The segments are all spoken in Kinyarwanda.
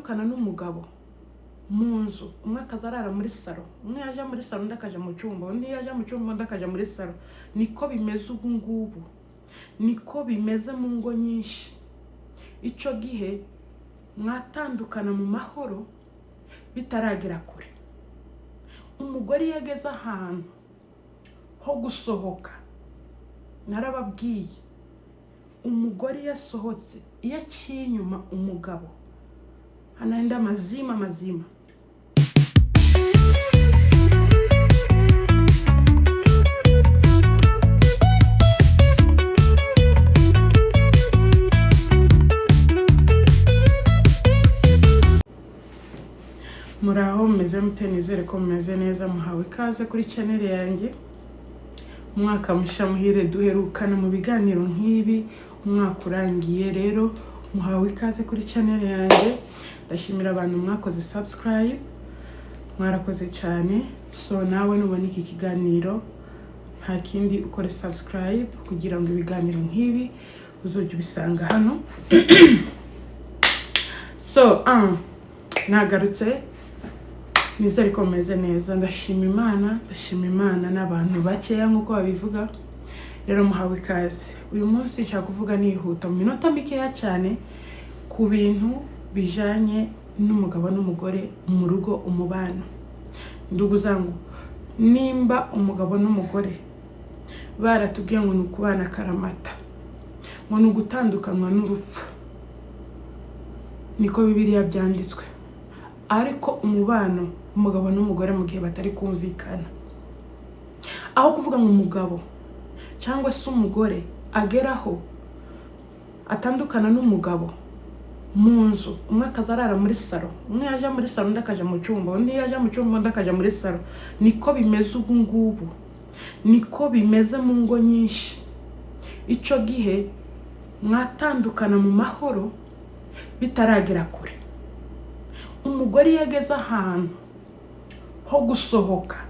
mwatandukana n'umugabo mu nzu, umwe akazarara muri salo, umwe yaje muri salo undi akaja mu cyumba, undi yaje mu cyumba undi akaja muri salo. Niko bimeze ubu ngubu, niko bimeze mu ngo nyinshi. Ico gihe mwatandukana mu mahoro bitaragera kure. Umugore yageze ahantu ho gusohoka, narababwiye, umugore yasohotse iyo aciye inyuma umugabo anaenda mazima. Muraho meze mute, nizere ko mumeze neza. Muhawe ikaze kuri channel yanjye. Umwaka musha muhire duherukana mu biganiro nk'ibi, umwaka urangiye. Rero muhawe ikaze kuri channel yanjye. Ndashimira abantu mwakoze subscribe, mwarakoze cyane. So nawe nubona iki kiganiro nta kindi ukore subscribe kugira ngo ibiganiro nk'ibi uzojye ubisanga hano. So nagarutse, nizere ko meze neza. Ndashima Imana n'abantu bakeya nkuko babivuga. Rero muhawe ikaze. Uyu munsi nshaka kuvuga nihuta mu minota mikeya cyane ku bintu bijanye n'umugabo n'umugore mu rugo, umubano. Ndugu zangu, nimba umugabo n'umugore baratubwiye ngo nukubana karamata, ngo nugutandukanwa n'urupfu, niko Bibiliya byanditswe. Ariko umubano umugabo n'umugore mu gihe batari kumvikana, aho kuvuga ngo umugabo cyangwa se umugore ageraho atandukana n'umugabo mu nzu, umwe akazarara muri salo, umwe yaje muri salo undi akaja mu cyumba, undi yaje mu cyumba undi akaja muri salo. Niko bimeze ubu ngubu, niko bimeze mu ngo nyinshi. Ico gihe mwatandukana mu mahoro bitaragera kure. Umugore yageze ahantu ho gusohoka,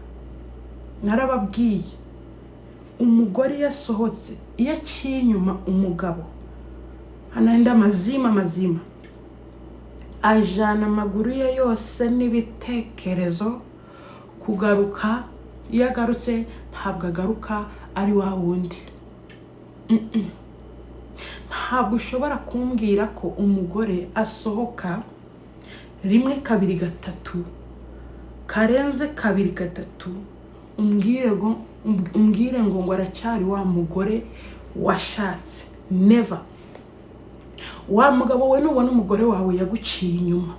narababwiye, umugore yasohotse iyo aciye inyuma umugabo anaenda mazima. Ajana amaguru ye yose n'ibitekerezo kugaruka. Iyo agarutse ntabwo agaruka ari wa wundi. Ntabwo ushobora kumbwira ko umugore asohoka rimwe kabiri gatatu, karenze kabiri gatatu, umbwire ngo aracyari wa mugore washatse. Never. Wa mugabo we nubona umugore wawe yaguciye inyuma,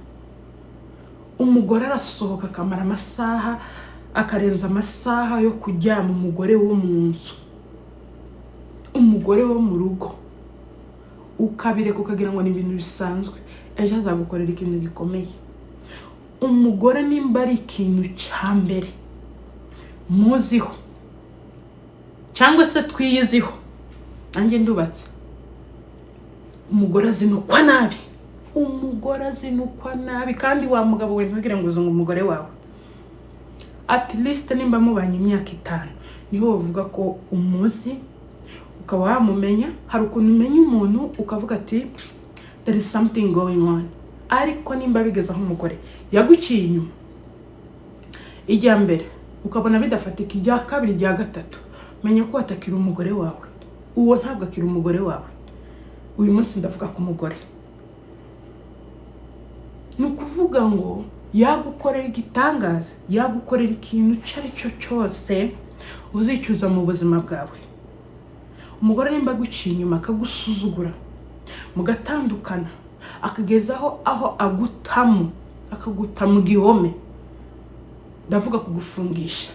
umugore arasohoka akamara amasaha, akarenza amasaha yo kujya mu mugore wo mu nzu, umugore wo mu rugo, ukabireka ukagira ngo ni ibintu bisanzwe. Ejo azagukorera ikintu gikomeye. Umugore nimba ari ikintu cya mbere muziho cyangwa se twiyiziho, nanjye ndubatse, umugore azinukwa nabi. Umugore azinukwa nabi. Kandi wa mugabo we ntugira ngo uzunga umugore wawe, at least nimba mubanye imyaka 5, niho uvuga ko umuzi, ukaba wamumenya. Hari ukuntu umenya umuntu ukavuga ati there is something going on. Ariko nimba bigeze aho umugore yaguciye inyuma ijya mbere, ukabona bidafatika ijya kabiri ijya gatatu, menya ko atakira umugore wawe. Uwo ntabwo akira umugore wawe. Uyu munsi ndavuga ku mugore. Nukuvuga ngo yagukorera igitangaza, yagukorera ikintu cyaricyo cyose uzicuza mu buzima bwawe. Umugore nimba guciye inyuma akagusuzugura, mugatandukana, akagezaho aho akaguta mu gihome, ndavuga kugufungisha.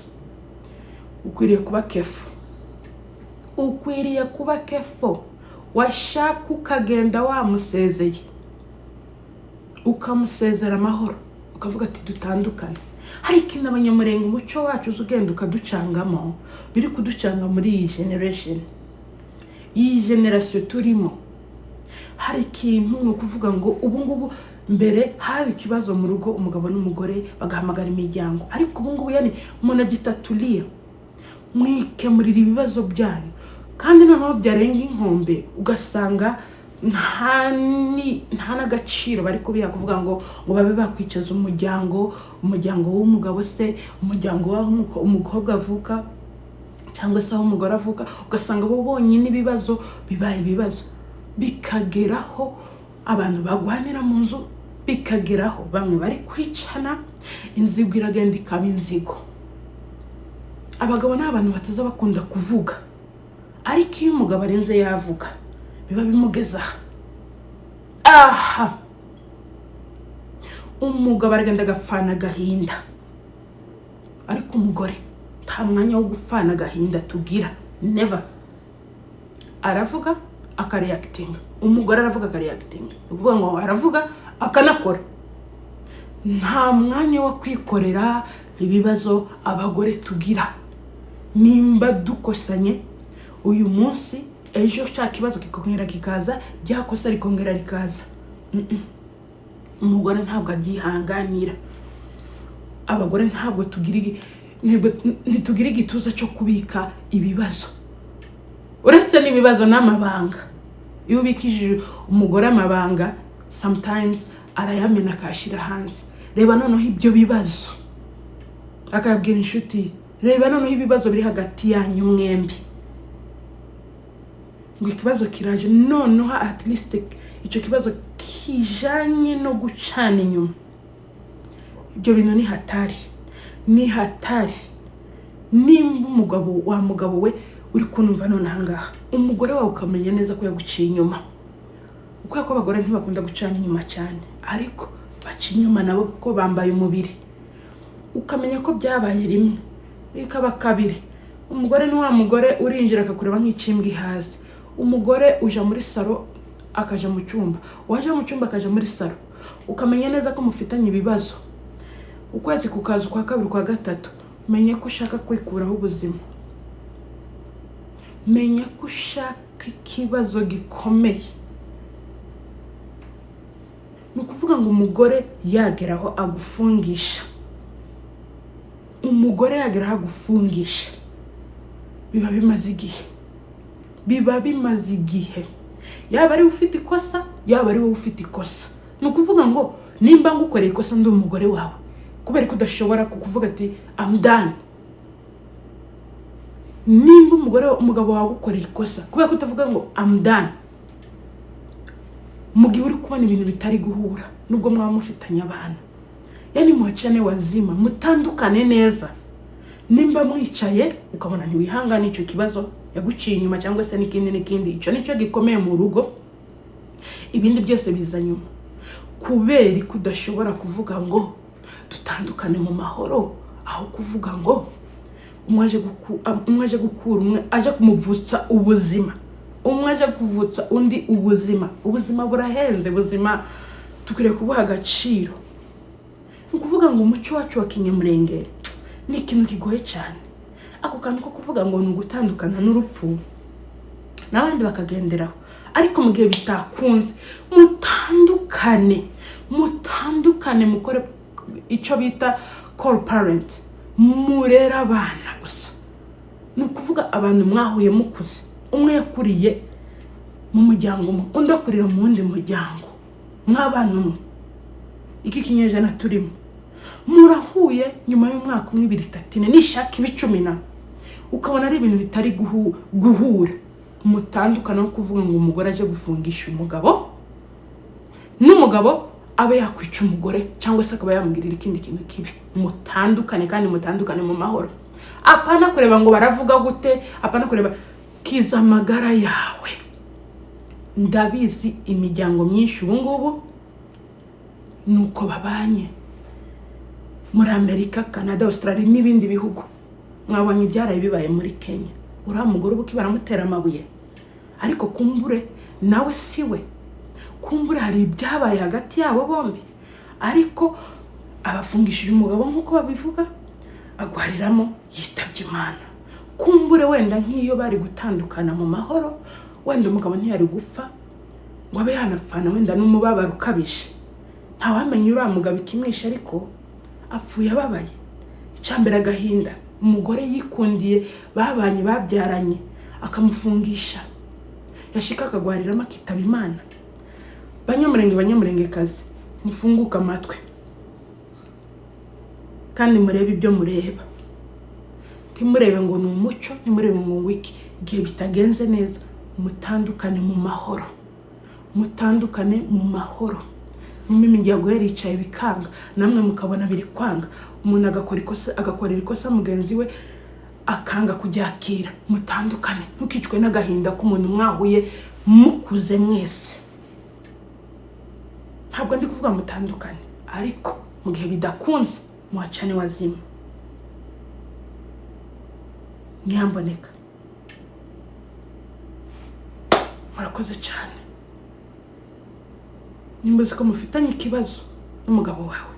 Ukwiriye kuba kefu. Washaka ukagenda wamusezeye, ukamusezera amahoro, ukavuga ati dutandukane. Hari ikintu abanyamurenge umuco wacu uzugenda ukaducangamo, biri kuducanga muri iyi generation turimo. Hari ikintu no kuvuga ngo ubu ngubu, mbere hari ikibazo mu rugo umugabo n'umugore bagahamagara imiryango, ariko ubu ngubu yani umuntu agitatuliye, mwikemurira ibibazo byanyu. Kandi noneho byarenga inkombe ugasanga nta n'agaciro bari kubiha kuvuga ngo babe bakwicaza umuryango w'umugabo se, umuryango w'aho umukobwa avuka cyangwa se aho umugore avuka, ugasanga bo bonyine ibibazo bibaye ibibazo, bikageraho abantu bagwanira mu nzu, bikageraho bamwe bari kwicana, inzigo iragenda ikaba inzigo. Abagabo n'abantu bataza bakunda kuvuga, ariko iyo umugabo arenze yavuga biba bimugeza aha. Umugabo aragenda agapfana agahinda, ariko umugore nta mwanya wo gupfana agahinda tugira, never. Aravuga akareactinga, umugore aravuga akareactinga, uvuga ngo aravuga akanakora. Nta mwanya wo kwikorera ibibazo abagore tugira. Nimba dukosanye uyu munsi, ejo cya kibazo kikongera kikaza, byakosa rikongera rikaza. Umugore ntabwo agyihanganira. Abagore ntabwo ntitugira igituza cyo kubika ibibazo, uretse n'ibibazo n'amabanga. Iyo ubikishije umugore amabanga, sometimes arayamena akashira hanze. Reba noneho ibyo bibazo, akabwira inshuti, reba noneho ibibazo biri hagati yanyu mwembi, ngo ikibazo kiraje, noneho at least icyo kibazo kijanye no gucana inyuma. Ibyo bintu ni hatari, ni hatari. Nimba umugabo we uri kunumva none ahangaha, umugore wawe ukamenya neza ko yaguciye inyuma. Uko ko abagore ntibakunda gucana inyuma cyane, ariko baca inyuma nabo kuko bambaye umubiri. Ukamenya ko byabaye rimwe, bikaba kabiri. Umugore ni wa mugore urinjira akakureba nk'ikimbwi hasi. Umugore uja muri salo akaja mu cyumba, waje mu cyumba akaja muri salo, ukamenya neza ko mufitanye ibibazo. Ukwezi kukaza kwa kabiri kwa gatatu, menya ko ushaka kwikuraho ubuzima, menya ko ushaka ikibazo gikomeye. Ni ukuvuga ngo umugore yageraho agufungisha, umugore yageraho agufungisha, biba bimaze igihe. Yaba ari ufite ikosa, yaba ari wowe ufite ikosa. Ni ukuvuga ngo nimba ngukoreye ikosa ndi umugore wawe, kubera ko udashobora kukuvuga ati I'm done. Nimba umugabo wawe ukoreye ikosa, kubera ko utavuga ngo I'm done, mu gihe uri kubona ibintu bitari guhura, nubwo mwaba mufitanye abana, yani muhacane wazima, mutandukane neza. Nimba mwicaye ukabona ntiwihangana icyo kibazo yaguciye inyuma cyangwa se n'ikindi, icyo nicyo gikomeye mu rugo. Ibindi byose biza nyuma, kubera ko udashobora kuvuga ngo dutandukane mu mahoro, aho kuvuga ngo umwe aje gukura umwe, aje kumuvutsa ubuzima, umwe aje kuvutsa undi ubuzima. Ubuzima burahenze, ubuzima tukwiye kubuha agaciro. Ni ukuvuga ngo umuco wacu wa kinyamurenge ni ikintu kigoye cyane. Ako kantu ko kuvuga ngo ni ugutandukana n'urupfu n'abandi bakagenderaho, ariko mu gihe bitakunze, mutandukane mukore icyo bita co-parent, murera abana gusa. Ni ukuvuga abantu mwahuye mukuze, umwe yakuriye mu muryango umwe, undi akurira mu wundi muryango, mwabana umwe. Iki kinyejana turimo, murahuye nyuma y'umwaka 2, 2, 3, 4 nishaka 10, ukabona ari ibintu bitari guhura. Mutandukana no kuvuga ngo umugore aje gufungisha umugabo, n'umugabo abe yakwica umugore cyangwa se akaba yamugirira ikindi kintu kibi. Mutandukane, kandi mutandukane mu mahoro. Apana kureba ngo baravuga gute, apana kureba kiza amagara yawe. Ndabizi imiryango myinshi ubu ngubu nuko babanye muri Amerika, Canada, Australia n'ibindi bihugu. Mwabonye ibyaraye bibaye muri Kenya. Uriya mugore ubuki baramutera amabuye, ariko kumbure nawe siwe. Kumbure hari ibyabaye hagati yabo bombi, ariko abafungishije umugabo nk'uko babivuga, agwariramo yitabye Imana. Kumbure wenda nk'iyo bari gutandukana mu mahoro, wenda umugabo ntiyari gupfa ngo abe yanapfana wenda n'umubabaro ukabije. Ntawamenya uriya mugabo ikimwishe, ariko apfuye ababaye. Icyambere agahinda, umugore yikundiye, babanye babyaranye, akamufungisha. yashika akagwariramo akitaba Imana. Banyamurengekazi, mufunguke amatwi kandi murebe ibyo mureba. Timurebe ngo ni umuco, nimurebe ngo ngwiki. Igihe bitagenze neza, mutandukane mu mahoro. Mutandukane mu mahoro. Imiryango yaricaye bikanga, namwe mukabona biri kwanga. Umuntu agakorera ikosa mugenzi we akanga kuryakira. Mutandukane, ntukicwe n'agahinda k'umuntu mwahuye mukuze mwese. Ntabwo ndi kuvuga mutandukane, ariko mu gihe bidakunze muhacane wazima. Nyamboneka, murakoze cyane. Nimba ko mufitanye ikibazo n'umugabo wawe,